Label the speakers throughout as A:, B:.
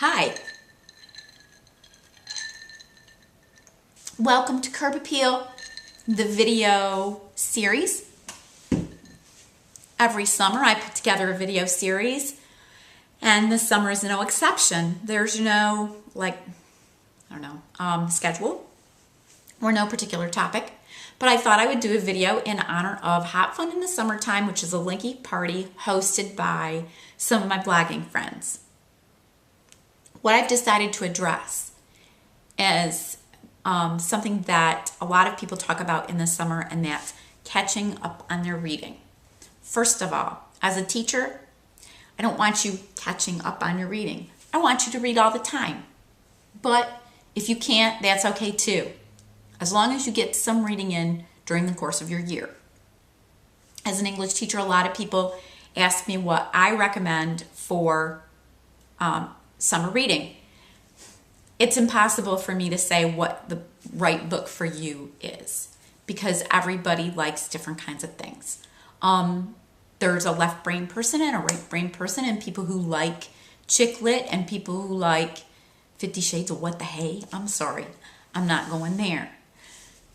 A: Hi, welcome to Curb Appeal, the video series. Every summer I put together a video series, and this summer is no exception. There's no, schedule or no particular topic, but I thought I would do a video in honor of Hot Fun in the Summertime, which is a linky party hosted by some of my blogging friends. What I've decided to address is something that a lot of people talk about in the summer, and that's catching up on their reading. First of all, as a teacher, I don't want you catching up on your reading. I want you to read all the time. But if you can't, that's okay too, as long as you get some reading in during the course of your year. As an English teacher, a lot of people ask me what I recommend for summer reading. It's impossible for me to say what the right book for you is, because everybody likes different kinds of things. There's a left brain person and a right brain person, and people who like chick lit and people who like 50 Shades of What the Hey. I'm sorry, I'm not going there.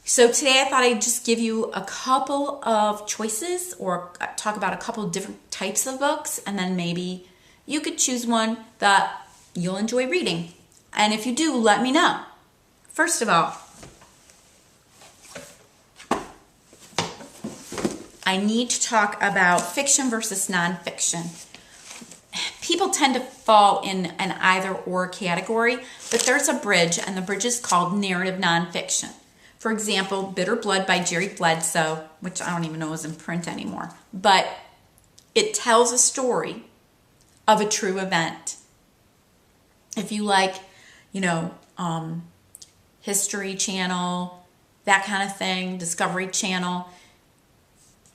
A: So today I thought I'd just give you a couple of choices, or talk about a couple of different types of books, and then maybe you could choose one that you'll enjoy reading. And if you do, let me know. First of all, I need to talk about fiction versus nonfiction. People tend to fall in an either or category, but there's a bridge, and the bridge is called narrative nonfiction. For example, Bitter Blood by Jerry Bledsoe, which I don't even know is in print anymore, but it tells a story of a true event. If you like, History Channel, that kind of thing, Discovery Channel,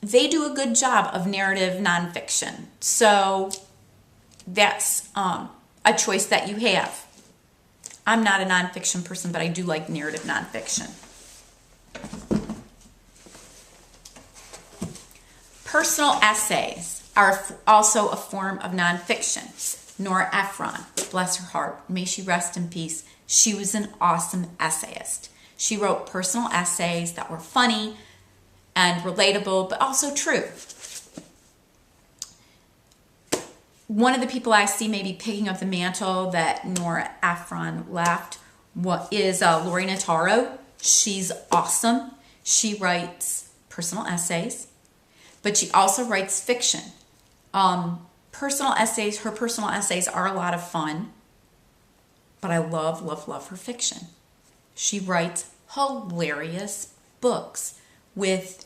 A: they do a good job of narrative nonfiction. So that's a choice that you have. I'm not a nonfiction person, but I do like narrative nonfiction. Personal essays are also a form of nonfiction. Nora Ephron, bless her heart, may she rest in peace. She was an awesome essayist. She wrote personal essays that were funny and relatable, but also true. One of the people I see maybe picking up the mantle that Nora Ephron left is Lori Nataro. She's awesome. She writes personal essays, but she also writes fiction. Her personal essays are a lot of fun, but I love her fiction. She writes hilarious books with,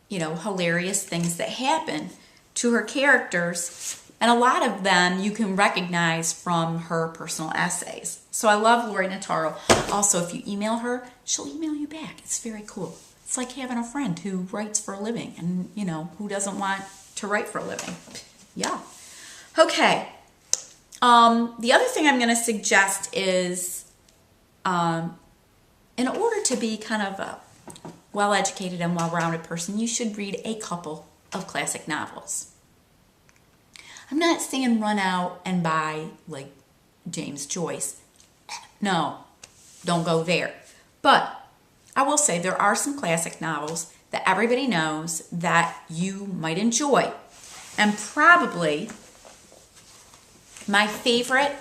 A: hilarious things that happen to her characters, and a lot of them you can recognize from her personal essays. So I love Lori Nataro. Also, if you email her, she'll email you back. It's very cool. It's like having a friend who writes for a living, and, who doesn't want to write for a living? Yeah. Okay. The other thing I'm going to suggest is, in order to be kind of a well-educated and well-rounded person, you should read a couple of classic novels. I'm not saying run out and buy, James Joyce. No, don't go there. But I will say there are some classic novels that everybody knows that you might enjoy. And probably my favorite,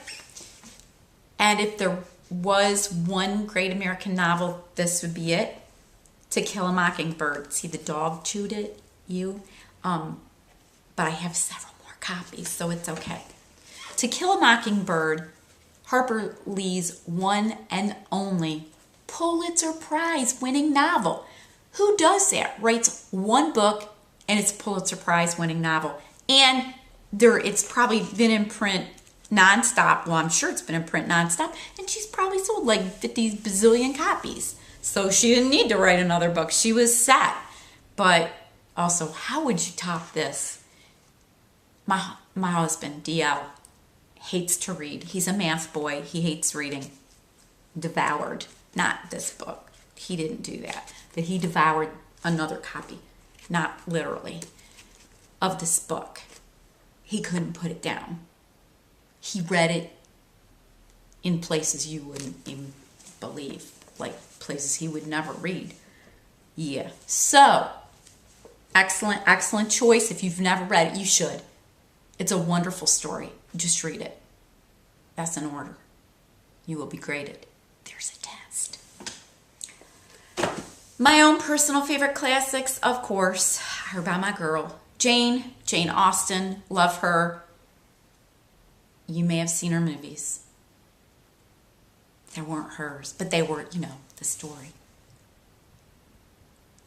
A: and if there was one great American novel, this would be it, To Kill a Mockingbird. See, the dog chewed it, but I have several more copies, so it's okay. To Kill a Mockingbird, Harper Lee's one and only Pulitzer Prize winning novel. Who does that? Writes one book and it's a Pulitzer Prize winning novel. And it's probably been in print nonstop. Well, I'm sure it's been in print nonstop. And she's probably sold 50 bazillion copies. So she didn't need to write another book. She was set. But also, how would you top this? My husband, DL, hates to read. He's a math boy. He hates reading. Devoured. Not this book. He didn't do that. But he devoured another copy. Not literally. Of this book. He couldn't put it down. He read it in places you wouldn't even believe, like places he would never read. Yeah. So, excellent choice. If you've never read it, you should. It's a wonderful story. Just read it. That's an order. You will be graded. There's a test. My own personal favorite classics, of course, are by my girl, Jane Austen. Love her. You may have seen her movies. They weren't hers, but they were, the story.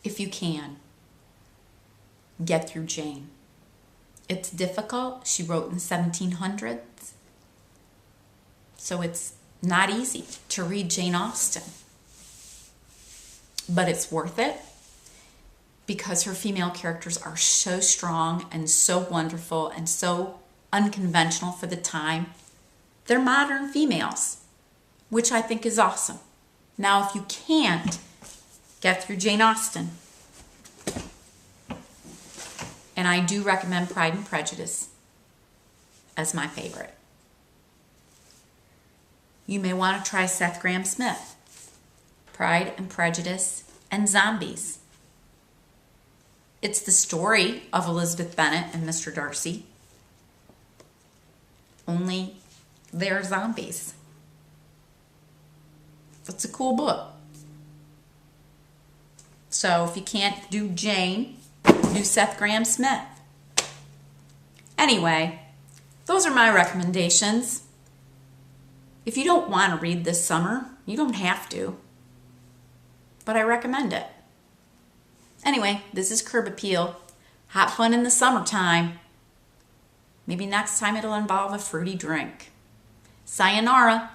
A: If you can, get through Jane. It's difficult. She wrote in the 1700s. So it's not easy to read Jane Austen. But it's worth it because her female characters are so strong and so wonderful and so unconventional for the time. They're modern females, which I think is awesome. Now, if you can't, get through Jane Austen. And I do recommend Pride and Prejudice as my favorite. You may want to try Seth Grahame-Smith, Pride and Prejudice and Zombies. It's the story of Elizabeth Bennet and Mr. Darcy, only they're zombies. It's a cool book. So if you can't do Jane, do Seth Grahame-Smith. Anyway, those are my recommendations. If you don't want to read this summer, you don't have to. But I recommend it. Anyway, this is Curb Appeal. Hot fun in the summertime. Maybe next time it'll involve a fruity drink. Sayonara.